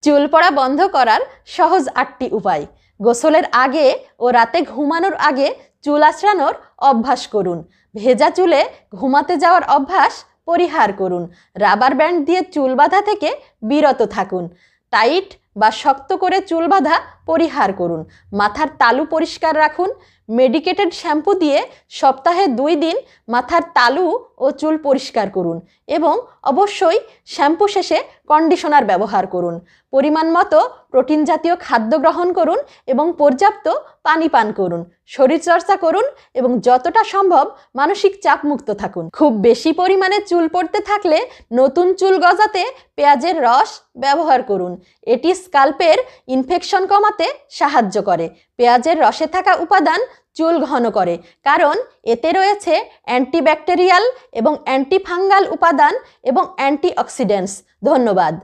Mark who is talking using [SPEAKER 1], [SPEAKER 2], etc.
[SPEAKER 1] চুল পড়া বন্ধ করার সহজ 8টি উপায়। গোসলের আগে ও রাতে ঘুমানোর আগে চুল আঁচড়ানোর অভ্যাস করুন। ভেজা চুলে ঘুমাতে যাওয়ার অভ্যাস পরিহার করুন। রাবার ব্যান্ড দিয়ে চুল বাঁধা থেকে বিরত থাকুন। টাইট বা শক্ত করে চুল বাঁধা পরিহার করুন। মাথার তালু পরিষ্কার রাখুন। মেডিকেটেড শ্যাম্পু দিয়ে সপ্তাহে 2 দিন মাথার তালু ও চুল পরিষ্কার করুন এবং অবশ্যই শ্যাম্পু শেষে কন্ডিশনার ব্যবহার করুন। পরিমাণ মতো প্রোটিন জাতীয় খাদ্য গ্রহণ করুন এবং পর্যাপ্ত পানি পান করুন। শরীরচর্চা করুন এবং যতটা সম্ভব মানসিক চাপমুক্ত থাকুন। খুব বেশি পরিমাণে চুল পড়তে থাকলে নতুন চুল গজাতে পেঁয়াজের রস ব্যবহার করুন। এটি স্কাল্পের ইনফেকশন কমাতে সাহায্য করে। পেঁয়াজের রসে থাকা উপাদান চুল ঘন করে, কারণ এতে রয়েছে অ্যান্টিব্যাকটেরিয়াল এবং অ্যান্টিফাঙ্গাল উপাদান এবং অ্যান্টিঅক্সিডেন্টস। ধন্যবাদ।